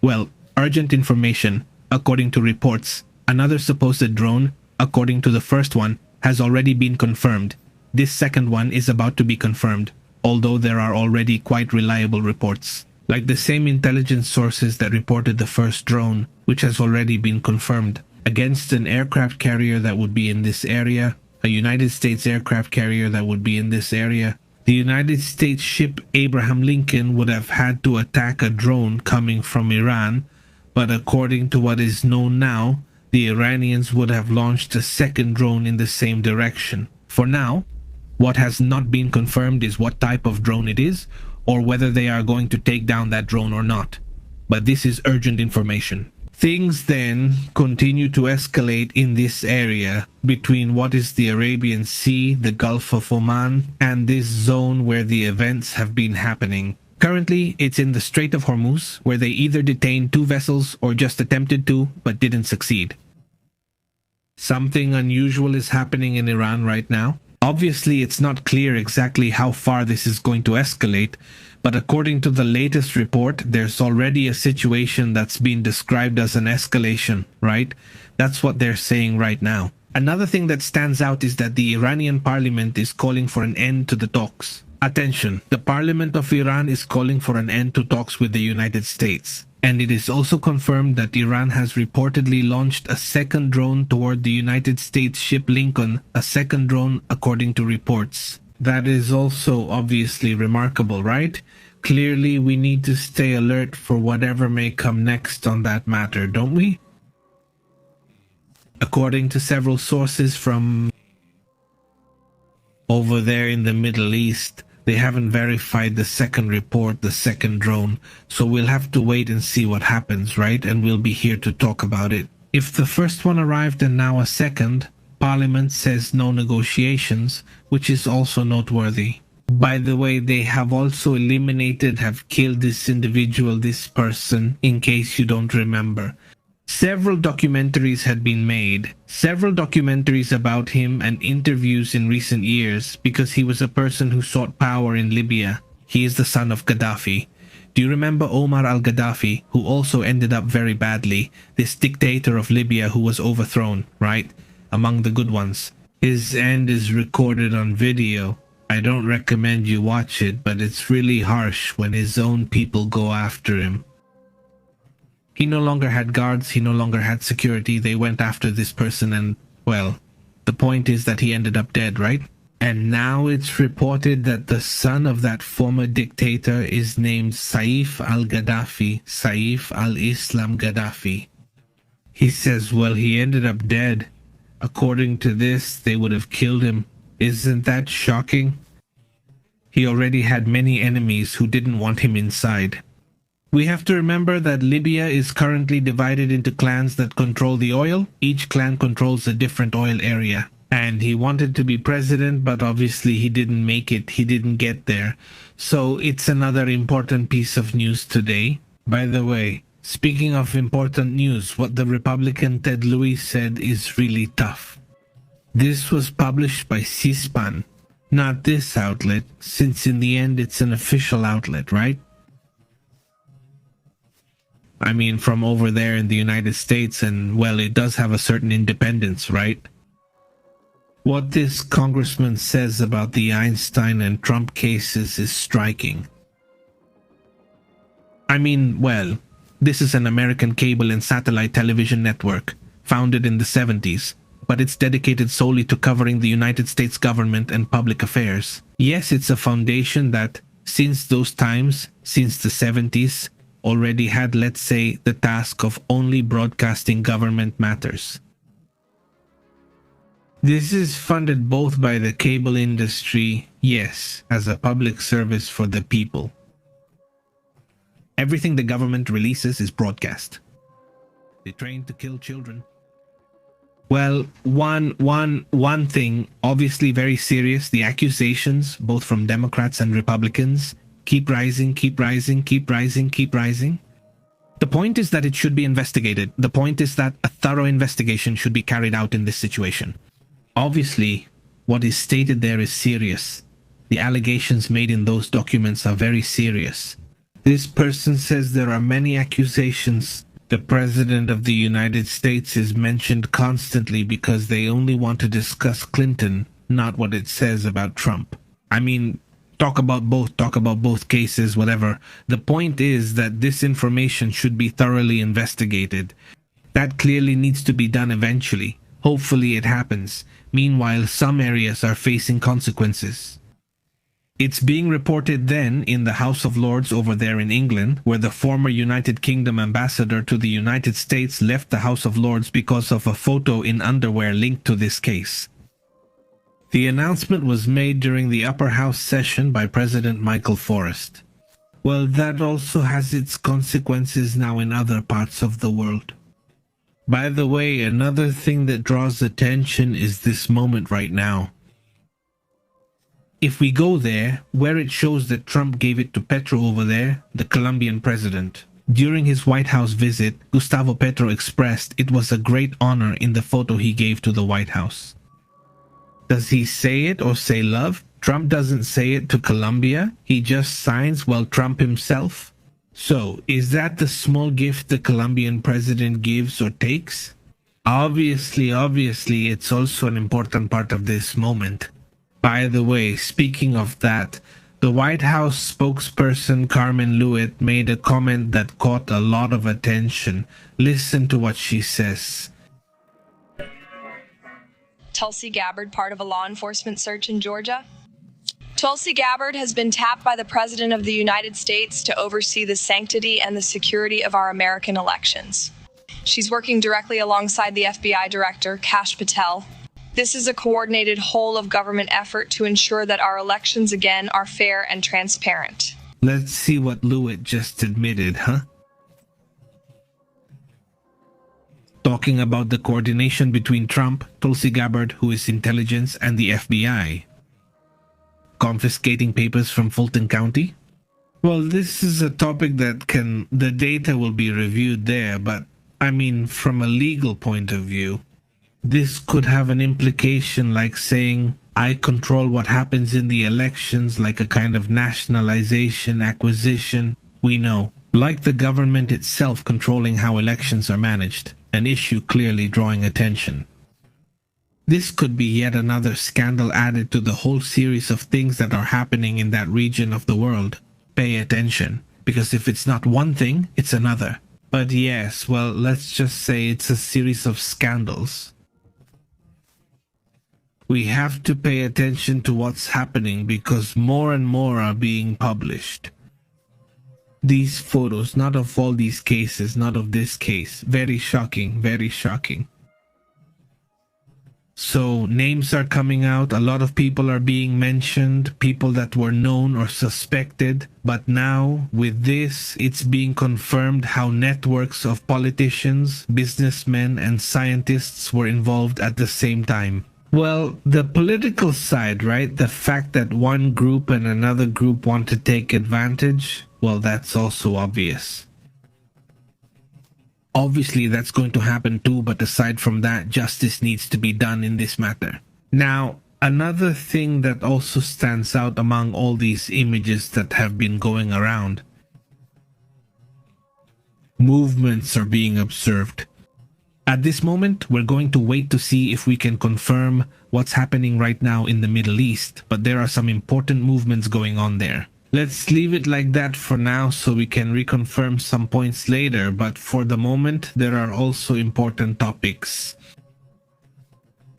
Well, urgent information. According to reports, another supposed drone, according to the first one, has already been confirmed. This second one is about to be confirmed, although there are already quite reliable reports. Like the same intelligence sources that reported the first drone, which has already been confirmed, against an aircraft carrier that would be in this area, a United States aircraft carrier that would be in this area. The United States ship Abraham Lincoln would have had to attack a drone coming from Iran, but according to what is known now, the Iranians would have launched a second drone in the same direction. For now, what has not been confirmed is what type of drone it is, or whether they are going to take down that drone or not. But this is urgent information. Things then continue to escalate in this area between what is the Arabian Sea, the Gulf of Oman, and this zone where the events have been happening. Currently, it's in the Strait of Hormuz, where they either detained 2 vessels or just attempted to, but didn't succeed. Something unusual is happening in Iran right now. Obviously, it's not clear exactly how far this is going to escalate, but according to the latest report, there's already a situation that's been described as an escalation, right? That's what they're saying right now. Another thing that stands out is that the Iranian parliament is calling for an end to the talks. Attention, the parliament of Iran is calling for an end to talks with the United States. And it is also confirmed that Iran has reportedly launched a second drone toward the United States ship Lincoln, a second drone according to reports. That is also obviously remarkable, right? Clearly, we need to stay alert for whatever may come next on that matter, don't we? According to several sources from over there in the Middle East, they haven't verified the second report, the second drone, so we'll have to wait and see what happens, right? And we'll be here to talk about it. If the first one arrived and now a second, Parliament says no negotiations, which is also noteworthy. By the way, they have also have killed this individual, this person, in case you don't remember. Several documentaries had been made, several documentaries about him and interviews in recent years because he was a person who sought power in Libya. He is the son of Gaddafi. Do you remember Omar al-Gaddafi, who also ended up very badly, this dictator of Libya who was overthrown, right? Among the good ones. His end is recorded on video. I don't recommend you watch it, but it's really harsh when his own people go after him. He no longer had guards, he no longer had security, they went after this person and, well, the point is that he ended up dead, right? And now it's reported that the son of that former dictator is named Saif al-Gaddafi, Saif al-Islam Gaddafi. He says, well, he ended up dead. According to this, they would have killed him. Isn't that shocking? He already had many enemies who didn't want him inside. We have to remember that Libya is currently divided into clans that control the oil. Each clan controls a different oil area. And he wanted to be president, but obviously he didn't make it. He didn't get there. So it's another important piece of news today. By the way, speaking of important news, what the Republican Ted Lewis said is really tough. This was published by C-SPAN, not this outlet, since in the end it's an official outlet, right? I mean, from over there in the United States, and well, it does have a certain independence, right? What this congressman says about the Einstein and Trump cases is striking. I mean, well, this is an American cable and satellite television network, founded in the 70s, but it's dedicated solely to covering the United States government and public affairs. Yes, it's a foundation that, since those times, since the 70s, already had, let's say, the task of only broadcasting government matters. This is funded both by the cable industry, yes, as a public service for the people. Everything the government releases is broadcast. They train to kill children. Well, one thing, obviously very serious, the accusations, both from Democrats and Republicans, keep rising, keep rising, keep rising, keep rising. The point is that it should be investigated. The point is that a thorough investigation should be carried out in this situation. Obviously, what is stated there is serious. The allegations made in those documents are very serious. This person says there are many accusations. The President of the United States is mentioned constantly because they only want to discuss Clinton, not what it says about Trump. I mean, talk about both cases, whatever. The point is that this information should be thoroughly investigated. That clearly needs to be done eventually. Hopefully it happens. Meanwhile, some areas are facing consequences. It's being reported then in the House of Lords over there in England, where the former United Kingdom ambassador to the United States left the House of Lords because of a photo in underwear linked to this case. The announcement was made during the upper house session by President Michael Forrest. Well, that also has its consequences now in other parts of the world. By the way, another thing that draws attention is this moment right now. If we go there, where it shows that Trump gave it to Petro over there, the Colombian president. During his White House visit, Gustavo Petro expressed it was a great honor in the photo he gave to the White House. Does he say it or say love? Trump doesn't say it to Colombia. He just signs while Trump himself. So, is that the small gift the Colombian president gives or takes? Obviously, it's also an important part of this moment. By the way, speaking of that, the White House spokesperson Carmen Lewitt made a comment that caught a lot of attention. Listen to what she says. Tulsi Gabbard part of a law enforcement search in Georgia? Tulsi Gabbard has been tapped by the President of the United States to oversee the sanctity and the security of our American elections. She's working directly alongside the FBI Director, Kash Patel. This is a coordinated whole-of-government effort to ensure that our elections again are fair and transparent. Let's see what Lewitt just admitted, huh? Talking about the coordination between Trump, Tulsi Gabbard, who is intelligence, and the FBI. Confiscating papers from Fulton County? Well, this is a topic that the data will be reviewed there, but I mean, from a legal point of view, this could have an implication like saying, I control what happens in the elections, like a kind of nationalization, acquisition. We know, like the government itself controlling how elections are managed, an issue clearly drawing attention. This could be yet another scandal added to the whole series of things that are happening in that region of the world. Pay attention, because if it's not one thing, it's another. But yes, well, let's just say it's a series of scandals. We have to pay attention to what's happening because more and more are being published. These photos, not of all these cases, not of this case. Very shocking, very shocking. So names are coming out, a lot of people are being mentioned, people that were known or suspected, but now with this, it's being confirmed how networks of politicians, businessmen, and scientists were involved at the same time. Well, the political side, right? The fact that one group and another group want to take advantage, well, that's also obvious. Obviously, that's going to happen too, but aside from that, justice needs to be done in this matter. Now, another thing that also stands out among all these images that have been going around, movements are being observed. At this moment, we're going to wait to see if we can confirm what's happening right now in the Middle East, but there are some important movements going on there. Let's leave it like that for now so we can reconfirm some points later, but for the moment, there are also important topics.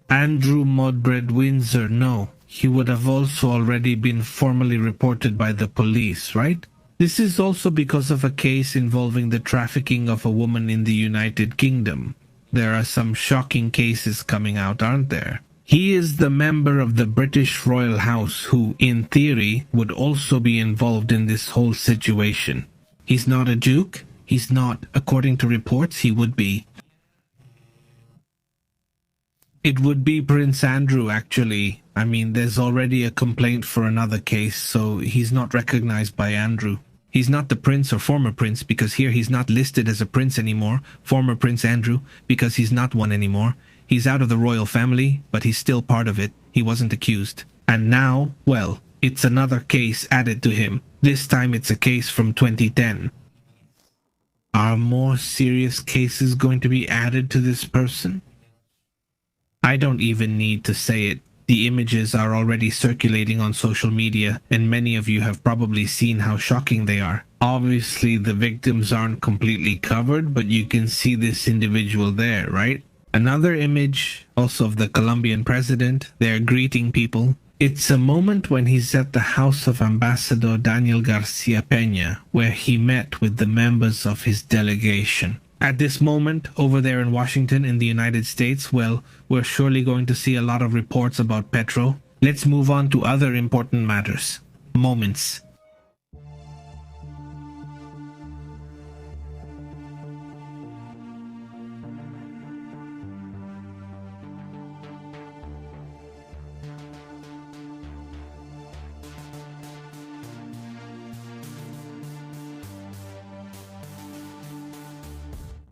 Andrew Modbred Windsor, no, he would have also already been formally reported by the police, right? This is also because of a case involving the trafficking of a woman in the United Kingdom. There are some shocking cases coming out, aren't there? He is the member of the British Royal House who, in theory, would also be involved in this whole situation. He's not a duke. He's not. According to reports, he would be. It would be Prince Andrew, actually. I mean, there's already a complaint for another case, so he's not recognized by Andrew. He's not the prince or former prince, because here he's not listed as a prince anymore, former Prince Andrew, because he's not one anymore. He's out of the royal family, but he's still part of it. He wasn't accused. And now, well, It's another case added to him. This time it's a case from 2010. Are more serious cases going to be added to this person? I don't even need to say it. The images are already circulating on social media, and many of you have probably seen how shocking they are. Obviously, the victims aren't completely covered, but you can see this individual there, right? Another image, also of the Colombian president. They're greeting people. It's a moment when he's at the house of Ambassador Daniel Garcia Peña, where he met with the members of his delegation. At this moment, over there in Washington in the United States, well, we're surely going to see a lot of reports about Petro. Let's move on to other important matters. Moments.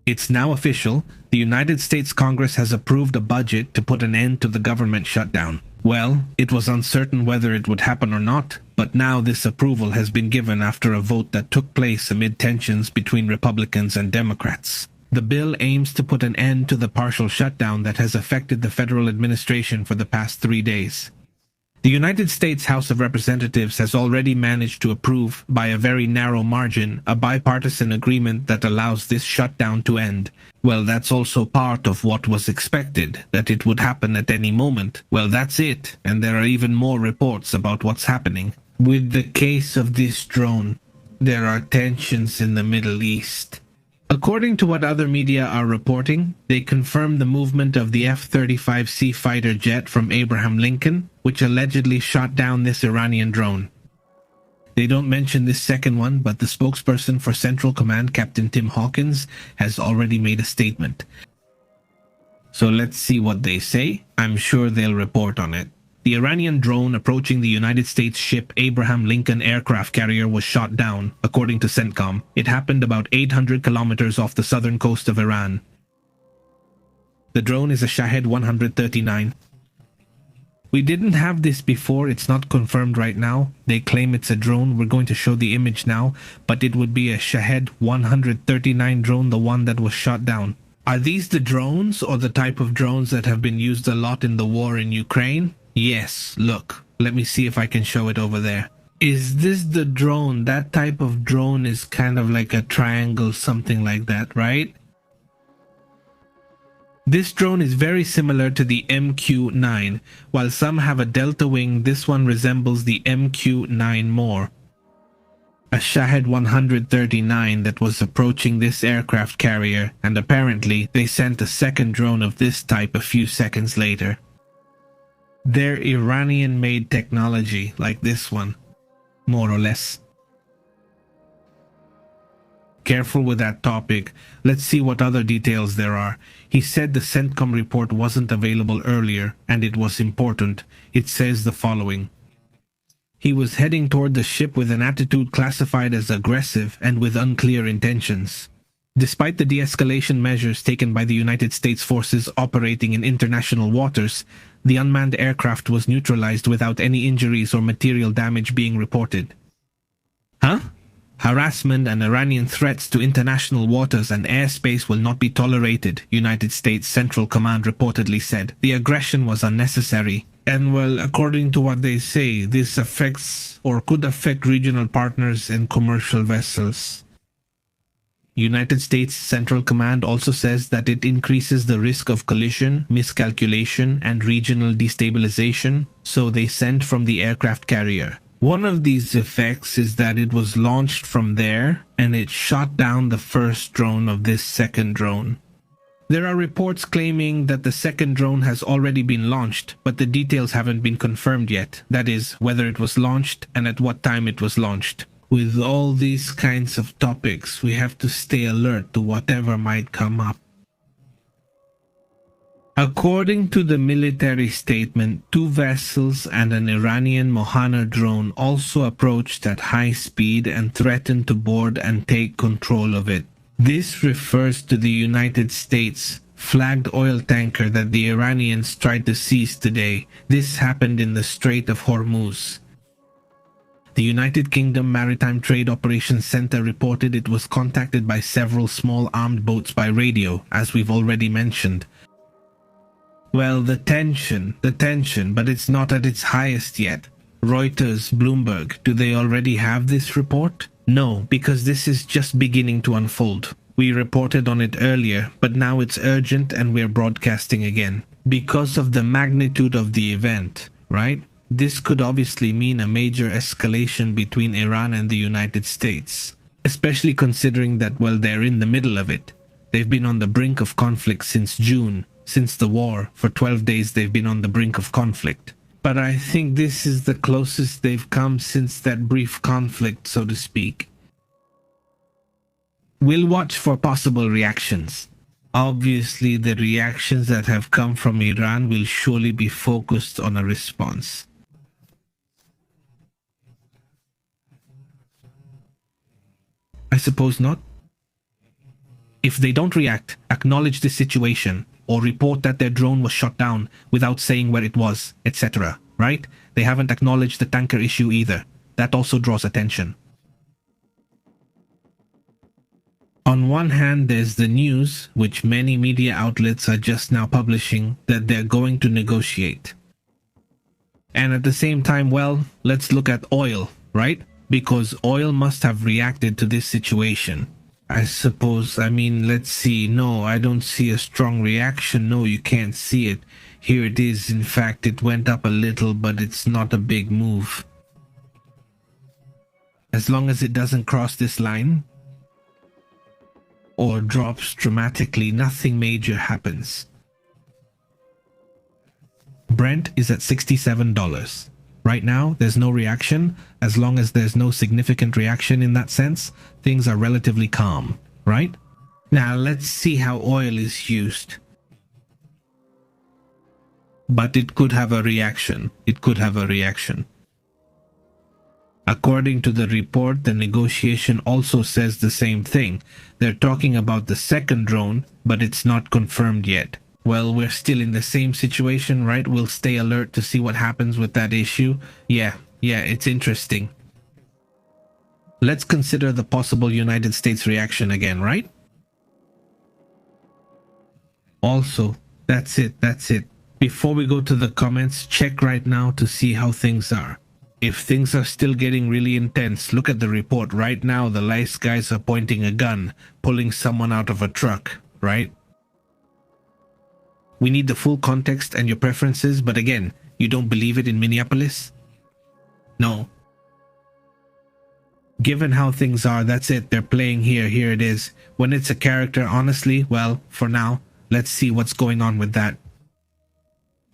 It's now official. The United States Congress has approved a budget to put an end to the government shutdown. Well, it was uncertain whether it would happen or not, but now this approval has been given after a vote that took place amid tensions between Republicans and Democrats. The bill aims to put an end to the partial shutdown that has affected the federal administration for the past 3 days. The United States House of Representatives has already managed to approve, by a very narrow margin, a bipartisan agreement that allows this shutdown to end. Well, that's also part of what was expected, that it would happen at any moment. Well, that's it, and there are even more reports about what's happening. With the case of this drone, there are tensions in the Middle East. According to what other media are reporting, they confirmed the movement of the F-35C fighter jet from Abraham Lincoln, which allegedly shot down this Iranian drone. They don't mention this second one, but the spokesperson for Central Command, Captain Tim Hawkins, has already made a statement. So let's see what they say. I'm sure they'll report on it. The Iranian drone approaching the United States ship Abraham Lincoln aircraft carrier was shot down, according to CENTCOM. It happened about 800 kilometers off the southern coast of Iran. The drone is a Shahed 139. We didn't have this before, it's not confirmed right now. They claim it's a drone, we're going to show the image now, but it would be a Shahed 139 drone, the one that was shot down. Are these the drones, or the type of drones that have been used a lot in the war in Ukraine? Yes, look. Let me see if I can show it over there. Is this the drone? That type of drone is kind of like a triangle, something like that, right? This drone is very similar to the MQ-9. While some have a delta wing, this one resembles the MQ-9 more. A Shahed 139 that was approaching this aircraft carrier, and apparently they sent a second drone of this type a few seconds later. They're Iranian-made technology, like this one, more or less. Careful with that topic. Let's see what other details there are. He said the CENTCOM report wasn't available earlier, and it was important. It says the following. He was heading toward the ship with an attitude classified as aggressive and with unclear intentions. Despite the de-escalation measures taken by the United States forces operating in international waters, the unmanned aircraft was neutralized without any injuries or material damage being reported. Huh? Harassment and Iranian threats to international waters and airspace will not be tolerated, United States Central Command reportedly said. The aggression was unnecessary. And well, according to what they say, this affects or could affect regional partners and commercial vessels. United States Central Command also says that it increases the risk of collision, miscalculation, and regional destabilization, so they sent from the aircraft carrier. One of these effects is that it was launched from there, and it shot down the first drone of this second drone. There are reports claiming that the second drone has already been launched, but the details haven't been confirmed yet. That is, whether it was launched and at what time it was launched. With all these kinds of topics, we have to stay alert to whatever might come up. According to the military statement, 2 vessels and an Iranian Mohana drone also approached at high speed and threatened to board and take control of it. This refers to the United States flagged oil tanker that the Iranians tried to seize today. This happened in the Strait of Hormuz. The United Kingdom Maritime Trade Operations Center reported it was contacted by several small armed boats by radio, as we've already mentioned. Well, the tension, but it's not at its highest yet. Reuters, Bloomberg, do they already have this report? No, because this is just beginning to unfold. We reported on it earlier, but now it's urgent and we're broadcasting again. Because of the magnitude of the event, right? This could obviously mean a major escalation between Iran and the United States, especially considering that, well, they're in the middle of it. They've been on the brink of conflict since June. Since the war, for 12 days they've been on the brink of conflict. But I think this is the closest they've come since that brief conflict, so to speak. We'll watch for possible reactions. Obviously, the reactions that have come from Iran will surely be focused on a response. I suppose not. If they don't react, acknowledge the situation, or report that their drone was shot down without saying where it was, etc., right? They haven't acknowledged the tanker issue either. That also draws attention. On one hand, there's the news, which many media outlets are just now publishing, that they're going to negotiate. And at the same time, well, let's look at oil, right? Because oil must have reacted to this situation. I suppose, let's see. No, I don't see a strong reaction. No, you can't see it. Here it is. In fact, it went up a little, but it's not a big move. As long as it doesn't cross this line or drops dramatically, nothing major happens. Brent is at $67. Right now, there's no reaction. As long as there's no significant reaction in that sense, things are relatively calm, right? Now, let's see how oil is used. But it could have a reaction. According to the report, the negotiation also says the same thing. They're talking about the second drone, but it's not confirmed yet. Well, we're still in the same situation, right? We'll stay alert to see what happens with that issue. Yeah, it's interesting. Let's consider the possible United States reaction again, right? Also, that's it. Before we go to the comments, check right now to see how things are. If things are still getting really intense, look at the report. Right now, the lice guys are pointing a gun, pulling someone out of a truck, right? We need the full context and your preferences, but again, you don't believe it in Minneapolis? No. Given how things are, that's it. They're playing here. Here it is. When it's a character, honestly, well, for now, let's see what's going on with that.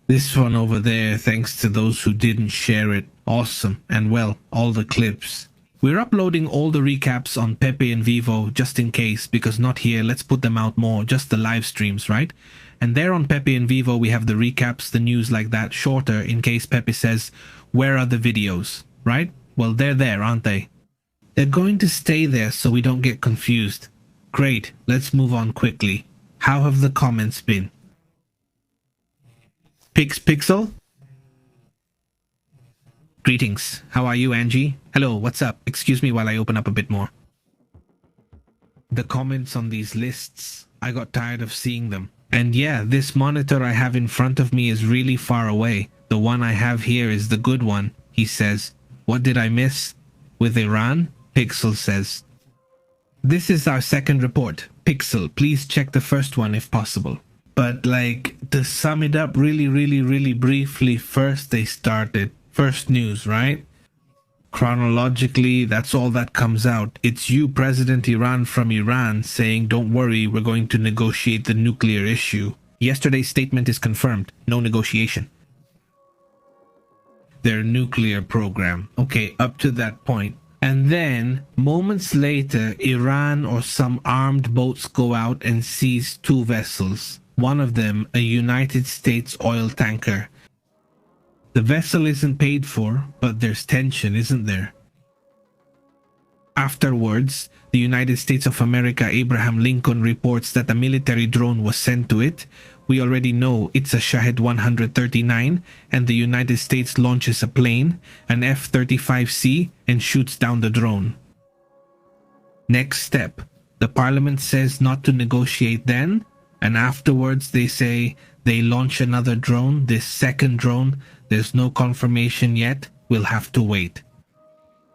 This one over there, thanks to those who didn't share it. Awesome. And well, all the clips. We're uploading all the recaps on Pepe and Vivo just in case, because not here. Let's put them out more, just the live streams, right? And there on Pepe and Vivo, we have the recaps, the news like that, shorter in case Pepe says, where are the videos, right? Well, they're there, aren't they? They're going to stay there so we don't get confused. Great, let's move on quickly. How have the comments been? Pixel? Greetings. How are you, Angie? Hello, what's up? Excuse me while I open up a bit more. The comments on these lists, I got tired of seeing them. And yeah, this monitor I have in front of me is really far away. The one I have here is the good one, he says. What did I miss? With Iran? Pixel says. This is our second report. Pixel, please check the first one if possible. But like, to sum it up really briefly, first they started. First news, right? Chronologically, that's all that comes out. It's you, President Iran from Iran, saying, don't worry, we're going to negotiate the nuclear issue. Yesterday's statement is confirmed. No negotiation. Their nuclear program. Okay, up to that point. And then, moments later, Iran or some armed boats go out and seize two vessels. One of them, a United States oil tanker. The vessel isn't paid for, but there's tension, isn't there? Afterwards, the United States of America Abraham Lincoln reports that a military drone was sent to it, we already know it's a Shahed 139 and the United States launches a plane, an F-35C, and shoots down the drone. Next step, the parliament says not to negotiate then, and afterwards they say they launch another drone, this second drone. There's no confirmation yet, we'll have to wait.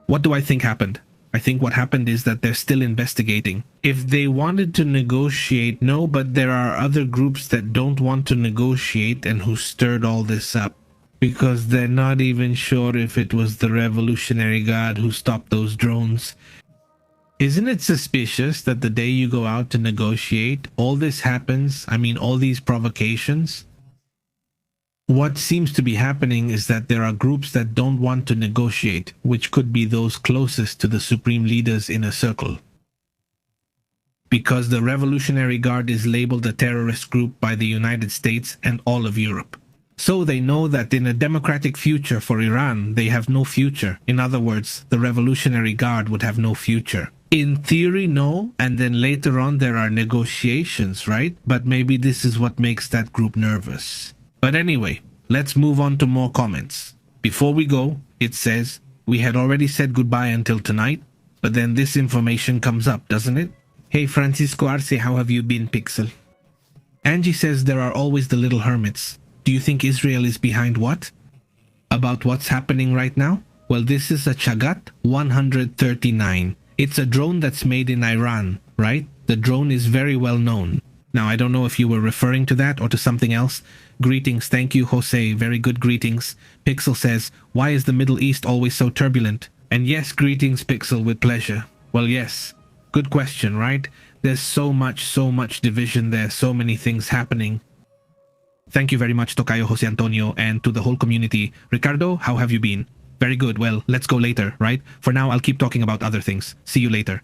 What do I think happened? I think what happened is that they're still investigating. If they wanted to negotiate, no, but there are other groups that don't want to negotiate and who stirred all this up. Because they're not even sure if it was the Revolutionary Guard who stopped those drones. Isn't it suspicious that the day you go out to negotiate, all this happens? I mean, all these provocations? What seems to be happening is that there are groups that don't want to negotiate, which could be those closest to the supreme leaders in a circle. Because the Revolutionary Guard is labeled a terrorist group by the United States and all of Europe. So they know that in a democratic future for Iran, they have no future. In other words, the Revolutionary Guard would have no future. In theory, no, and then later on there are negotiations, right? But maybe this is what makes that group nervous. But anyway, let's move on to more comments. Before we go, it says, we had already said goodbye until tonight, but then this information comes up, doesn't it? Hey Francisco Arce, how have you been, Pixel? Angie says there are always the little hermits. Do you think Israel is behind what? About what's happening right now? Well, this is a Chagat 139. It's a drone that's made in Iran, right? The drone is very well known. Now, I don't know if you were referring to that or to something else. Greetings. Thank you, Jose. Very good greetings. Pixel says, why is the Middle East always so turbulent? And yes, greetings, Pixel, with pleasure. Well, yes. Good question, right? There's so much division there, so many things happening. Thank you very much, Tocayo Jose Antonio, and to the whole community. Ricardo, how have you been? Very good. Well, let's go later, right? For now, I'll keep talking about other things. See you later.